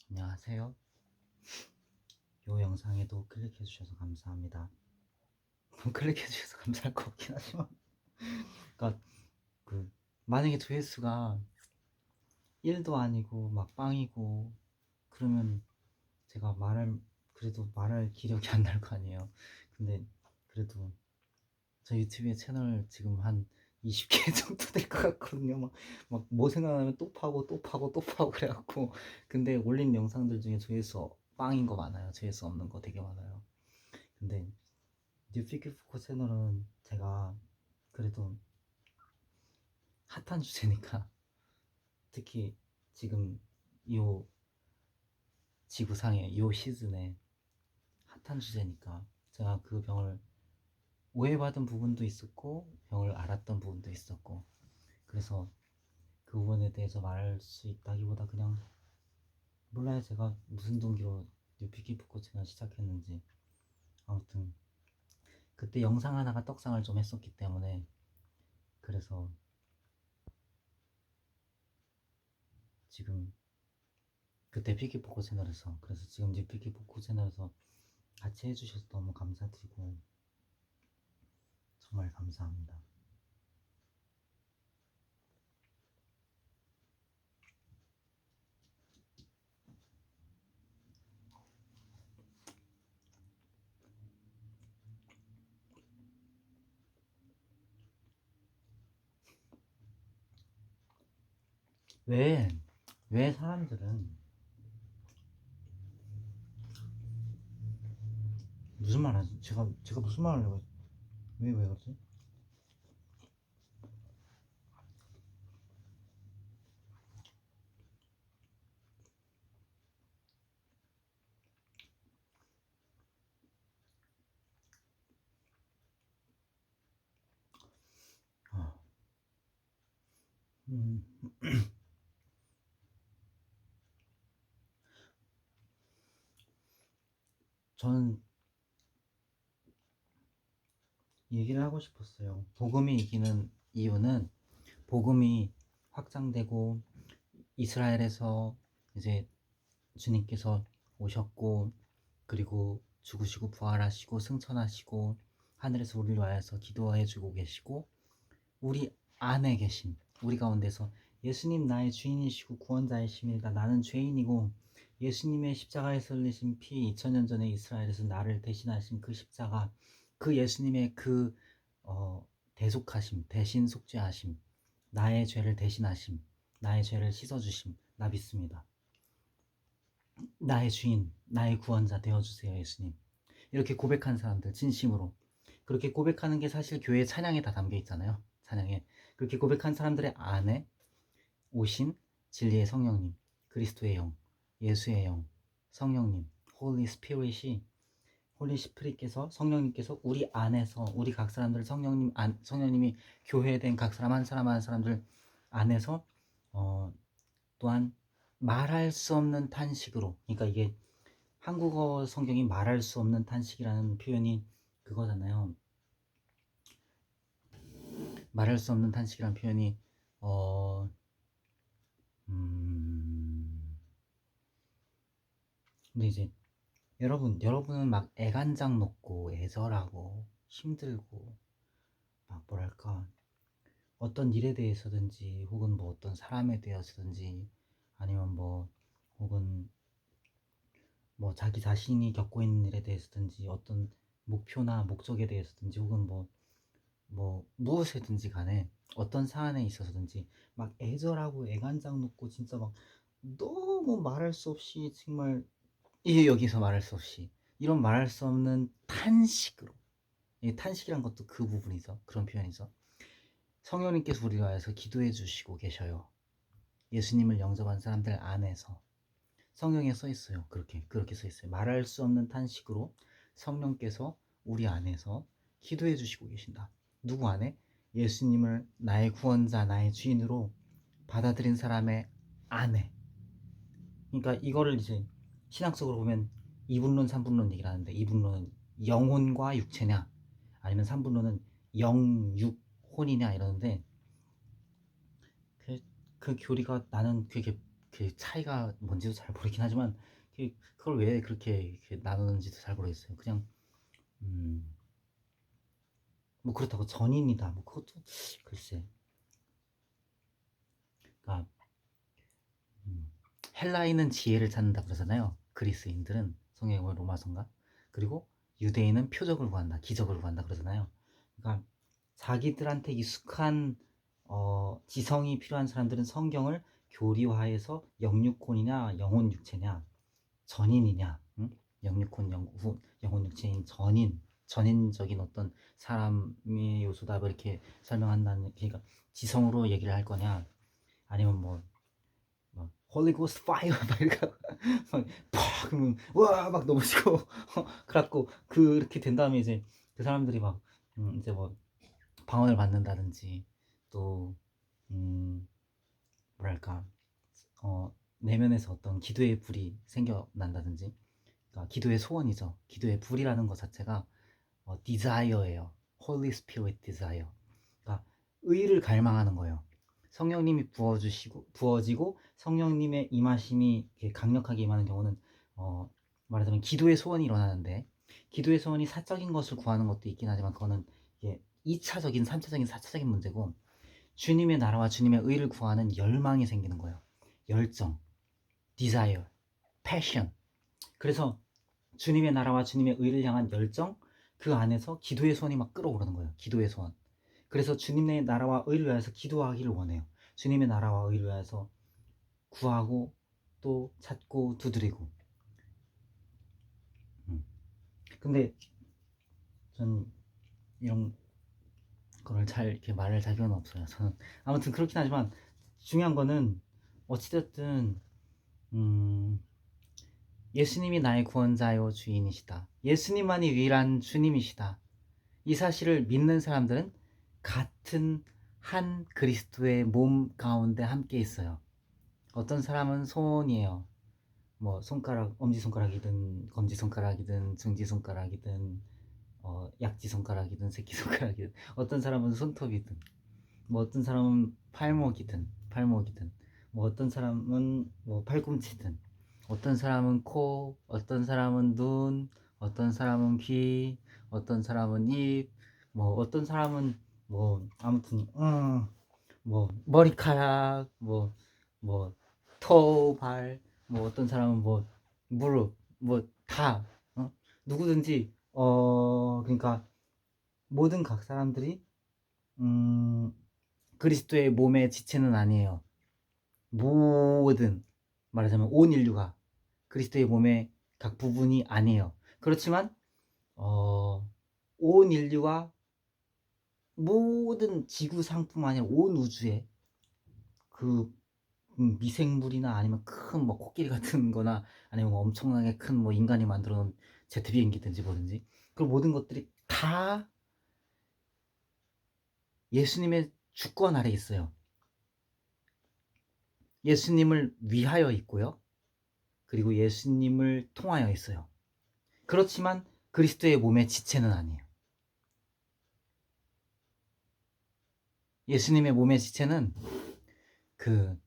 안녕하세요. 이 영상에도 클릭해 주셔서 감사합니다. 클릭해 주셔서 감사할 것 같긴 하지만 그러니까 그 만약에 조회수가 1도 아니고 막 빵이고 그러면 제가 그래도 말할 기력이 안 날 거 아니에요. 근데 그래도 저 유튜브에 채널 지금 한 20개 정도 될 것 같거든요. 막 뭐 생각나면 또 파고 또 파고 또 파고 그래갖고. 근데 올린 영상들 중에 조회수 빵인 거 많아요. 조회수 없는 거 되게 많아요. 근데 뉴피큐포커 채널은 제가 그래도 핫한 주제니까, 특히 지금 요 지구상의 요 시즌에 핫한 주제니까 제가 그 병을 오해받은 부분도 있었고 병을 알았던 부분도 있었고, 그래서 그 부분에 대해서 말할 수 있다기보다 그냥 몰라요. 제가 무슨 동기로 뉴피큐포커 채널 시작했는지. 아무튼 그때 영상 하나가 떡상을 좀 했었기 때문에, 그래서 지금 그때 피키포코 채널에서, 그래서 지금 이제 피키포코 채널에서 같이 해주셔서 너무 감사드리고 정말 감사합니다. 왜, 왜 사람들은 무슨 말 하지? 제가 무슨 말을 하려고 했지? 왜 그러지? 아, 음, 저는 얘기를 하고 싶었어요. 복음이 이기는 이유는, 복음이 확장되고 이스라엘에서 이제 주님께서 오셨고, 그리고 죽으시고 부활하시고 승천하시고 하늘에서 우리를 위하여서 기도해 주고 계시고, 우리 안에 계신, 우리 가운데서 예수님 나의 주인이시고 구원자이십니다. 나는 죄인이고 예수님의 십자가에서 흘리신 피, 2000년 전에 이스라엘에서 나를 대신하신 그 십자가, 그 예수님의 그 대속하심, 대신 속죄하심, 나의 죄를 대신하심, 나의 죄를 씻어주심, 나 믿습니다. 나의 주인, 나의 구원자 되어주세요 예수님. 이렇게 고백한 사람들, 진심으로 그렇게 고백하는 게 사실 교회 찬양에 다 담겨 있잖아요. 찬양에 그렇게 고백한 사람들의 안에 오신 진리의 성령님, 그리스도의 영, 예수의 영, 성령님, 홀리 스피릿이, 홀리 스피릿께서, 성령님께서 우리 안에서, 우리 각 사람들, 성령님이 교회된 각 사람 한 사람 한 사람들 안에서 또한 말할 수 없는 탄식으로, 그러니까 이게 한국어 성경이 말할 수 없는 탄식이라는 표현이 그거잖아요. 말할 수 없는 탄식이라는 표현이 어 근데 이제 여러분은 막 애간장 놓고 애절하고 힘들고, 막 뭐랄까, 어떤 일에 대해서든지 혹은 뭐 어떤 사람에 대해서든지, 아니면 뭐 혹은 뭐 자기 자신이 겪고 있는 일에 대해서든지, 어떤 목표나 목적에 대해서든지, 혹은 뭐 무엇이든지 간에, 어떤 사안에 있어서든지 막 애절하고 애간장 놓고 진짜 막 너무 말할 수 없이, 정말 이게 여기서 말할 수 없이, 이런 말할 수 없는 탄식으로, 이 탄식이란 것도 그 부분이죠. 그런 표현이죠. 성령님께서 우리 위하여서 기도해 주시고 계셔요. 예수님을 영접한 사람들 안에서 성경에 써 있어요. 그렇게 써 있어요. 말할 수 없는 탄식으로 성령께서 우리 안에서 기도해 주시고 계신다. 누구 안에? 예수님을 나의 구원자, 나의 주인으로 받아들인 사람의 안에. 그러니까 이거를 이제 신학적으로 보면 이분론, 삼분론 얘기를 하는데, 이분론은 영혼과 육체냐, 아니면 삼분론은 영육혼이냐 이러는데, 그 교리가 나는 그게 그 차이가 뭔지도 잘 모르긴 하지만 그걸 왜 그렇게 이렇게 나누는지도 잘 모르겠어요. 그냥 뭐 그렇다고 전인이다 뭐 그것도 글쎄. 그러니까 헬라인은 지혜를 찾는다 그러잖아요. 그리스인들은 성경의 로마서인가? 그리고 유대인은 표적을 구한다, 기적을 구한다 그러잖아요. 그러니까 자기들한테 익숙한 지성이 필요한 사람들은 성경을 교리화해서 영육혼이냐 영혼 육체냐 전인이냐, 응? 영육혼 영혼 육체인 전인적인 어떤 사람의 요소다 뭐 이렇게 설명한다는, 그러니까 지성으로 얘기를 할 거냐 아니면 뭐 홀리 고스트 파이어 막 이렇게 막팍 그러면 와막 넘어지고 그래갖고 그렇게 된 다음에 이제 그 사람들이 막 이제 뭐 방언을 받는다든지 또 뭐랄까 내면에서 어떤 기도의 불이 생겨난다든지, 그러니까 기도의 소원이죠. 기도의 불이라는 것 자체가 desire예요. Holy Spirit desire. 그러니까 의를 갈망하는 거예요. 성령님이 부어지고 성령님의 임하심이 이렇게 강력하게 임하는 경우는 말하자면 기도의 소원이 일어나는데, 기도의 소원이 사적인 것을 구하는 것도 있긴 하지만 그거는 이게 2차적인, 3차적인, 4차적인 문제고, 주님의 나라와 주님의 의를 구하는 열망이 생기는 거예요. 열정, desire, passion. 그래서 주님의 나라와 주님의 의를 향한 열정, 그 안에서 기도의 소원이 막 끓어오르는 거예요. 기도의 소원. 그래서 주님의 나라와 의를 위해서 기도하기를 원해요. 주님의 나라와 의를 위해서 구하고 또 찾고 두드리고. 근데 전 이런 거를 잘 이렇게 말을 잘 필요는 없어요. 저는 아무튼 그렇긴 하지만 중요한 거는 어찌됐든 예수님이 나의 구원자요 주인이시다. 예수님만이 유일한 주님이시다. 이 사실을 믿는 사람들은 같은 한 그리스도의 몸 가운데 함께 있어요. 어떤 사람은 손이에요. 뭐 손가락, 엄지손가락이든 검지손가락이든 중지손가락이든 약지손가락이든 새끼손가락이든, 어떤 사람은 손톱이든, 뭐 어떤 사람은 팔목이든 뭐 어떤 사람은 뭐 팔꿈치든, 어떤 사람은 코, 어떤 사람은 눈, 어떤 사람은 귀, 어떤 사람은 입, 뭐 어떤 사람은 뭐 아무튼 뭐 머리카락, 뭐 터, 발, 뭐 어떤 사람은 뭐 무릎, 뭐 다 누구든지 그러니까 모든 각 사람들이 음 그리스도의 몸의 지체는 아니에요. 모든, 말하자면 온 인류가 그리스도의 몸의 각 부분이 아니에요. 그렇지만 온 인류와 모든 지구 상뿐만 아니라 온 우주에 그 미생물이나 아니면 큰 뭐 코끼리 같은 거나 아니면 뭐 엄청나게 큰 뭐 인간이 만들어 놓은 제트 비행기든지 뭐든지, 그 모든 것들이 다 예수님의 주권 아래 있어요. 예수님을 위하여 있고요. 그리고 예수님을 통하여 있어요. 그렇지만 그리스도의 몸의 지체는 아니에요. 예수님의 몸의 지체는 그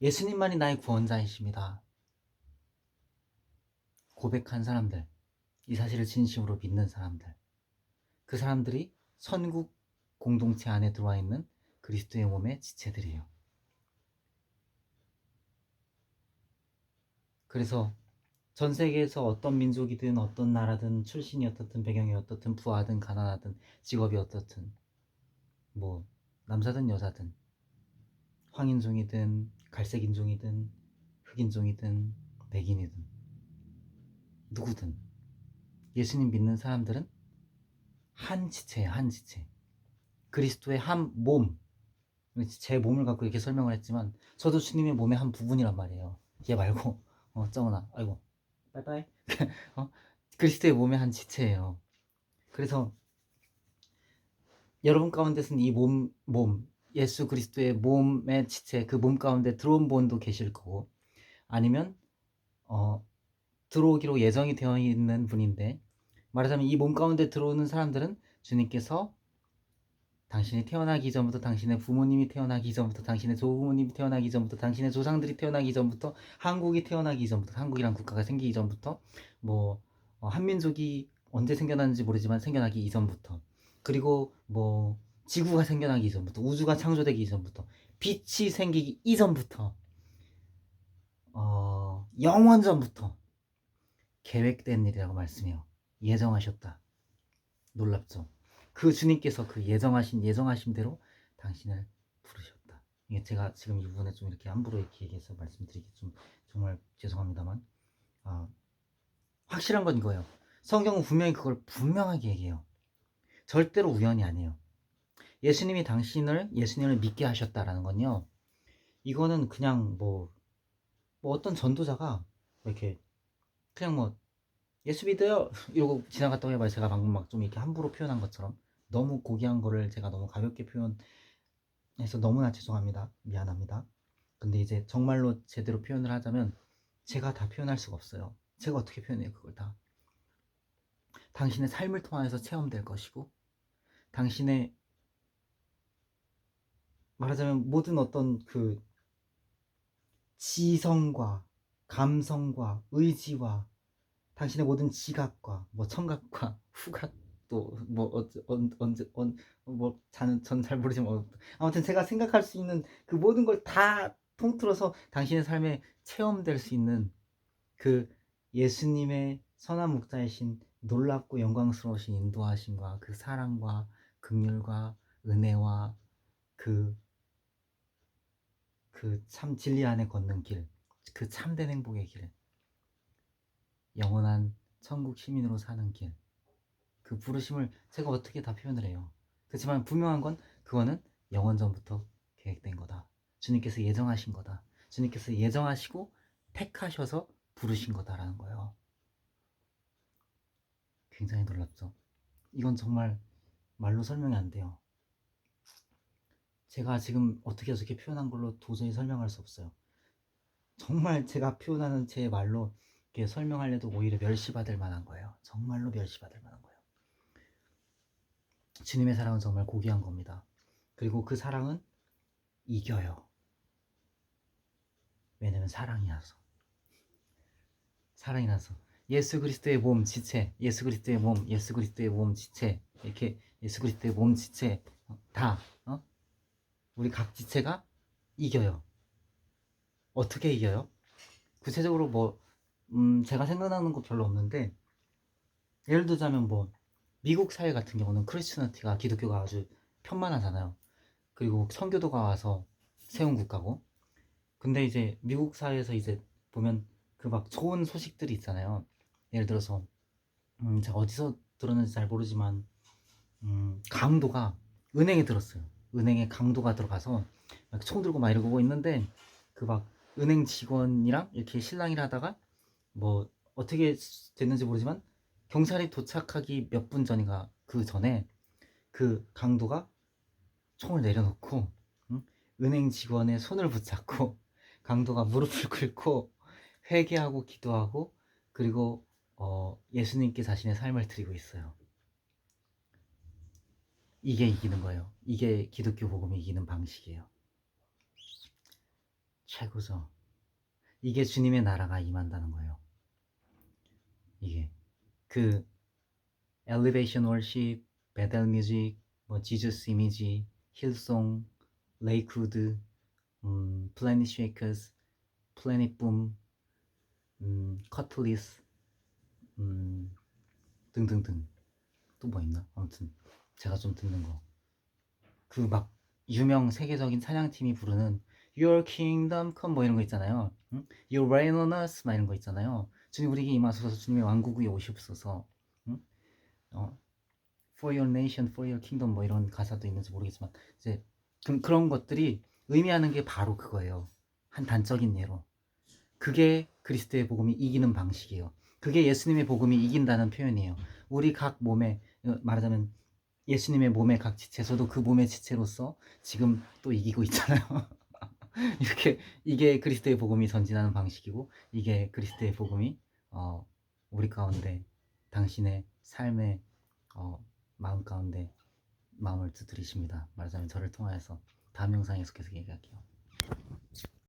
예수님만이 나의 구원자이십니다 고백한 사람들, 이 사실을 진심으로 믿는 사람들, 그 사람들이 선국 공동체 안에 들어와 있는 그리스도의 몸의 지체들이에요. 그래서 전 세계에서 어떤 민족이든 어떤 나라든 출신이 어떻든 배경이 어떻든 부하든 가난하든 직업이 어떻든 뭐 남자든 여자든 황인종이든 갈색인종이든 흑인종이든 백인이든 누구든 예수님 믿는 사람들은 한 지체예요. 한 지체. 그리스도의 한 몸. 제 몸을 갖고 이렇게 설명을 했지만 저도 주님의 몸의 한 부분이란 말이에요. 얘 말고 정은아 아이고 빠이빠이. 그리스도의 몸의 한 지체예요. 그래서 여러분 가운데서는 이 몸 예수 그리스도의 몸의 지체, 그 몸 가운데 들어온 분도 계실 거고, 아니면 들어오기로 예정이 되어 있는 분인데, 말하자면 이 몸 가운데 들어오는 사람들은 주님께서 당신이 태어나기 이전부터, 당신의 부모님이 태어나기 이전부터, 당신의 조부모님이 태어나기 이전부터, 당신의 조상들이 태어나기 이전부터, 한국이 태어나기 이전부터, 한국이란 국가가 생기기 이전부터, 뭐 한민족이 언제 생겨났는지 모르지만 생겨나기 이전부터, 그리고 뭐 지구가 생겨나기 이전부터, 우주가 창조되기 이전부터, 빛이 생기기 이전부터, 영원 전부터 계획된 일이라고 말씀해요. 예정하셨다. 놀랍죠? 그 주님께서 그 예정하심대로 당신을 부르셨다. 이게 제가 지금 이 부분에 좀 이렇게 함부로 이렇게 얘기해서 말씀드리기 좀 정말 죄송합니다만, 확실한 건 이거예요. 성경은 분명히 그걸 분명하게 얘기해요. 절대로 우연이 아니에요. 예수님이 예수님을 믿게 하셨다라는 건요, 이거는 그냥 뭐 어떤 전도자가 이렇게 그냥 뭐 예수 믿어요 이러고 지나갔다고 해봐요. 제가 방금 막 좀 이렇게 함부로 표현한 것처럼 너무 고귀한 거를 제가 너무 가볍게 표현해서 너무나 죄송합니다. 미안합니다. 근데 이제 정말로 제대로 표현을 하자면 제가 다 표현할 수가 없어요. 제가 어떻게 표현해요 그걸 다. 당신의 삶을 통해서 체험될 것이고, 당신의 말하자면 모든 어떤 그 지성과 감성과 의지와 당신의 모든 지각과 뭐 청각과 후각도 뭐 언제 뭐 전 잘 모르지만 아무튼 제가 생각할 수 있는 그 모든 걸 다 통틀어서 당신의 삶에 체험될 수 있는 그 예수님의 선한 목자이신 놀랍고 영광스러우신 인도하심과 그 사랑과 긍휼과 은혜와 그 참 진리 안에 걷는 길, 그 참된 행복의 길, 영원한 천국 시민으로 사는 길, 그 부르심을 제가 어떻게 다 표현을 해요. 그렇지만 분명한 건 그거는 영원 전부터 계획된 거다. 주님께서 예정하신 거다. 주님께서 예정하시고 택하셔서 부르신 거다라는 거예요. 굉장히 놀랍죠. 이건 정말 말로 설명이 안 돼요. 제가 지금 어떻게 표현한 걸로 도저히 설명할 수 없어요. 정말 제가 표현하는 제 말로 이렇게 설명하려도 오히려 멸시받을 만한 거예요. 정말로 멸시받을 만한 거예요. 주님의 사랑은 정말 고귀한 겁니다. 그리고 그 사랑은 이겨요. 왜냐면 사랑이라서. 예수 그리스도의 몸 지체, 예수 그리스도의 몸, 예수 그리스도의 몸 지체, 이렇게 예수 그리스도의 몸 지체 다 우리 각 지체가 이겨요. 어떻게 이겨요? 구체적으로 뭐 제가 생각나는 거 별로 없는데, 예를 들자면 뭐 미국 사회 같은 경우는 크리스천티가 기독교가 아주 편만하잖아요. 그리고 선교도가 와서 세운 국가고. 근데 이제 미국 사회에서 이제 보면 그 막 좋은 소식들이 있잖아요. 예를 들어서 제가 어디서 들었는지 잘 모르지만 강도가 은행에 들었어요. 은행에 강도가 들어가서 막 총 들고 막 이러고 있는데, 그 막 은행 직원이랑 이렇게 실랑이를 하다가 뭐 어떻게 됐는지 모르지만 경찰이 도착하기 몇 분 전인가 그 전에 그 강도가 총을 내려놓고 은행 직원의 손을 붙잡고 강도가 무릎을 꿇고 회개하고 기도하고, 그리고 예수님께 자신의 삶을 드리고 있어요. 이게 이기는 거예요. 이게 기독교 복음이 이기는 방식이에요. 최고죠. 이게 주님의 나라가 임한다는 거예요. 이게 그 엘리베이션 월십, 베델 뮤직, 뭐 지저스 이미지, 힐송, 레이크우드, 플래닛 쉐이커스, 플래닛 붐, 커틀리스, 등등등. 또 뭐 있나? 아무튼 제가 좀 듣는 거, 그 막 유명 세계적인 찬양팀이 부르는 Your Kingdom Come 뭐 이런 거 있잖아요. 응? You Reign on Us 막 이런 거 있잖아요. 주님 우리에게 임하소서, 주님의 왕국이 오시옵소서. 응? For Your Nation, For Your Kingdom 뭐 이런 가사도 있는지 모르겠지만, 이제 그런 것들이 의미하는 게 바로 그거예요. 한 단적인 예로. 그게 그리스도의 복음이 이기는 방식이에요. 그게 예수님의 복음이 이긴다는 표현이에요. 우리 각 몸에, 말하자면 예수님의 몸의 각 지체, 저도 그 몸의 지체로서 지금 또 이기고 있잖아요. 이렇게, 이게 그리스도의 복음이 전진하는 방식이고, 이게 그리스도의 복음이 우리 가운데 당신의 삶의 마음 가운데 마음을 두드리십니다. 말하자면 저를 통하여서 다음 영상에서 계속 얘기할게요.